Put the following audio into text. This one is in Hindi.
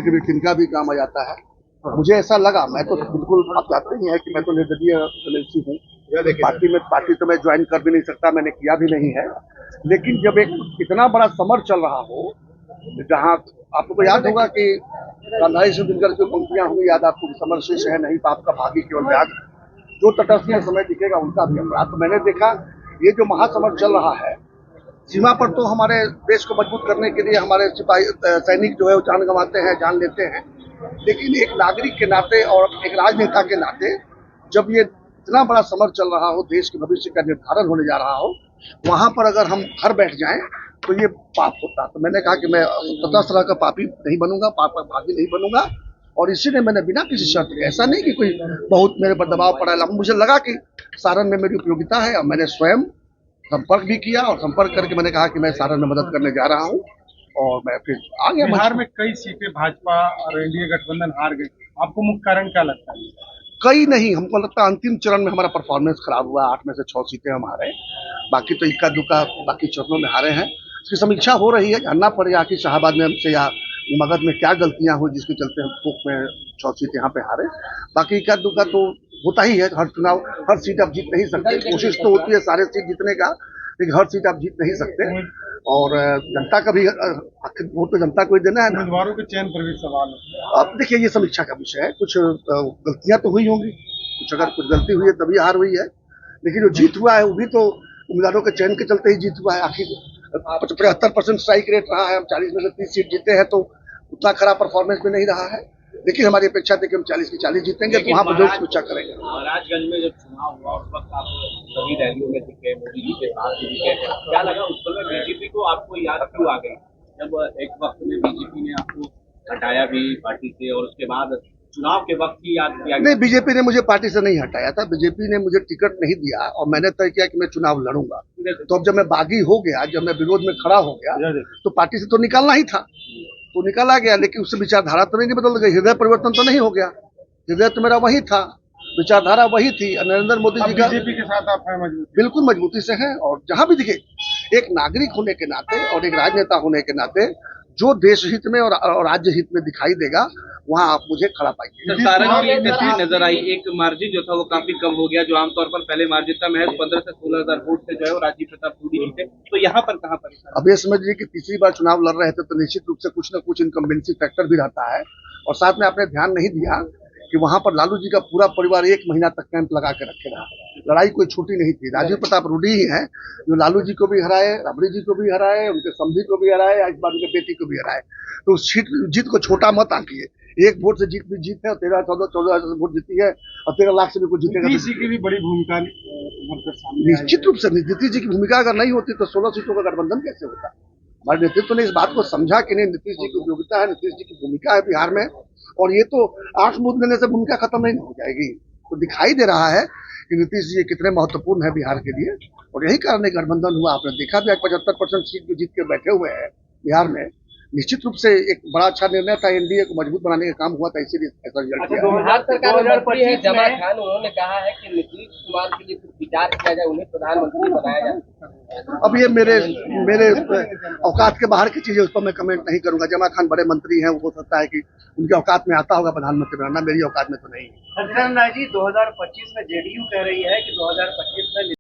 कभी कभी तिनका भी काम आ जाता है। मुझे ऐसा लगा, मैं तो बिल्कुल, आप जानते ही हैं कि मैं तो निर्दलीय एमएलसी हूँ, पार्टी तो मैं ज्वाइन कर भी नहीं सकता, मैंने किया भी नहीं है। लेकिन जब एक इतना बड़ा समर चल रहा हो, जहाँ आपको याद होगा कि गांधारी से दिनकर की पंक्तियां हुई याद आपको, समर शेष है नहीं पाप का भागी केवल व्याग, जो तटस्थ में समय दिखेगा उनका भी अपराध। तो मैंने देखा ये जो महासमर चल रहा है, सीमा पर तो हमारे देश को मजबूत करने के लिए हमारे सिपाही सैनिक जो है वो जान गंवाते हैं, जान लेते हैं, लेकिन एक नागरिक के नाते और एक राजनेता के नाते जब ये इतना बड़ा समर चल रहा हो, देश के भविष्य का निर्धारण होने जा रहा हो, वहां पर अगर हम घर बैठ जाएं तो ये पाप होता। तो मैंने कहा कि मैं तटस्थ रहकर पापी नहीं बनूंगा, पाप का भागी नहीं बनूंगा, और इसीलिए मैंने बिना किसी शर्त के, ऐसा नहीं कि कोई बहुत मेरे पर दबाव पड़ा है, मुझे लगा कि सारण में मेरी उपयोगिता है और मैंने स्वयं संपर्क भी किया, और संपर्क करके मैंने कहा कि मैं सारण में मदद करने जा रहा हूँ, और मैं फिर आ गया। बिहार में कई सीटें भाजपा और एनडीए गठबंधन हार गई, आपको मुख्य कारण क्या लगता है? कई नहीं, हमको लगता है अंतिम चरण में हमारा परफॉर्मेंस खराब हुआ। 8 में से 6 सीटें हम हारे, बाकी तो इक्का दुक्का बाकी चरणों में हारे हैं। इसकी समीक्षा हो रही है, जानना पड़ेगा कि शाहबाद में हमसे या मगध में क्या गलतियां हुई जिसके चलते हम टोक में 6 सीट यहाँ पे हारे। बाकी इक्का दुक्का तो होता ही है, हर चुनाव हर सीट आप जीत नहीं सकते, कोशिश तो होती है सारे सीट जीतने का, लेकिन हर सीट आप जीत नहीं सकते। और जनता का भी आखिर वोट तो जनता को ही देना है ना। उम्मीदवारों के चयन पर भी सवाल है। अब देखिए ये समीक्षा का विषय है, कुछ गलतियां तो हुई होंगी, कुछ अगर कुछ गलती हुई है तभी हार हुई है, लेकिन जो जीत हुआ है वो भी तो उम्मीदवारों के चयन के चलते ही जीत हुआ है। आखिर 75% स्ट्राइक रेट रहा है, हम 40 में से 30 सीट जीते हैं, तो उतना खराब परफॉर्मेंस भी नहीं रहा है, लेकिन हमारी अपेक्षा थी कि हम 40 की 40 जीतेंगे, तो वहाँ पर जरूर समीक्षा करेंगे। महाराजगंज में जब चुनाव हुआ उस वक्त आप सभी रैलियों में दिखे, मोदी जी के साथ भी दिखे, क्या लगा उस समय बीजेपी को आपको याद क्यों आ गई? जब एक वक्त में बीजेपी ने आपको हटाया भी पार्टी से, और उसके बाद चुनाव के वक्त ही याद किया? नहीं, बीजेपी ने मुझे पार्टी से नहीं हटाया था, बीजेपी ने मुझे टिकट नहीं दिया और मैंने तय किया कि मैं चुनाव लड़ूंगा। तो अब जब मैं बागी हो गया, जब मैं विरोध में खड़ा हो गया, तो पार्टी से तो निकालना ही था, तो निकाला गया, लेकिन उससे विचारधारा तो नहीं बदल गई, हृदय परिवर्तन तो नहीं हो गया, हृदय तो मेरा वही था, विचारधारा वही थी। नरेंद्र मोदी जी का बीजेपी के साथ आप हैं मजबूत? बिल्कुल मजबूती से है, और जहां भी दिखे एक नागरिक होने के नाते और एक राजनेता होने के नाते जो देश हित में और राज्य हित में दिखाई देगा वहां आप मुझे खड़ा पाएंगे। सारण की तस्वीर नजर आई, एक मार्जिन जो था वो काफी कम हो गया, जो आमतौर पर पहले मार्जिन था महज 15 से 16 हजार वोट से जो है वो राजीव प्रताप रूडी जी थे, तो यहाँ पर कहाँ पर? अब ये समझिए कि तीसरी बार चुनाव लड़ रहे थे, तो निश्चित रूप से कुछ न कुछ इनकम्बेंसी फैक्टर भी रहता है, और साथ में आपने ध्यान नहीं दिया कि वहां पर लालू जी का पूरा परिवार 1 महीना तक कैंप लगा के रखे रहा, लड़ाई कोई छोटी नहीं थी। राजीव प्रताप रूडी ही है जो लालू जी को भी हराए, रबड़ी जी को भी हराए, उनके समधी को भी हराए, आज बार उनके बेटी को भी हराए। तो उस जीत को छोटा मत आंकिए, 1 वोट से जीत भी जीत है, 13-14 वोट जीती है, और 13 लाख से भी कुछ जीतेगा। नीतीश जी की भी बड़ी भूमिका निश्चित रूप से नीतीश जी की भूमिका अगर नहीं होती तो 16 सीटों का गठबंधन कैसे होता? हमारे नेतृत्व ने इस बात को समझा कि नहीं, नीतीश जी की उपयोगिता है, नीतीश जी की भूमिका है बिहार में, और ये तो 8 बूथ लेने से भूमिका खत्म नहीं हो जाएगी। तो दिखाई दे रहा है कि नीतीश जी कितने महत्वपूर्ण है बिहार के लिए, और यही कारण गठबंधन हुआ। आपने देखा भी, आज 75% सीट भी जीत के बैठे हुए हैं बिहार में। निश्चित रूप से एक बड़ा अच्छा निर्णय था, एनडीए को मजबूत बनाने का काम हुआ था, इसीलिए ऐसा रिजल्ट किया। बिहार सरकार में मंत्री है जमा खान, उन्होंने कहा है कि नीतीश कुमार के लिए विचार किया जाए, उन्हें प्रधानमंत्री बनाया जाए। अब ये मेरे औकात के बाहर की चीजें, उस पर मैं कमेंट नहीं करूंगा। जमा खान बड़े मंत्री हैं, वो हो सकता है कि उनके औकात में आता होगा प्रधानमंत्री बनाना, मेरी औकात में तो नहीं है। जी 2025 में जेडीयू कह रही है कि 2025 में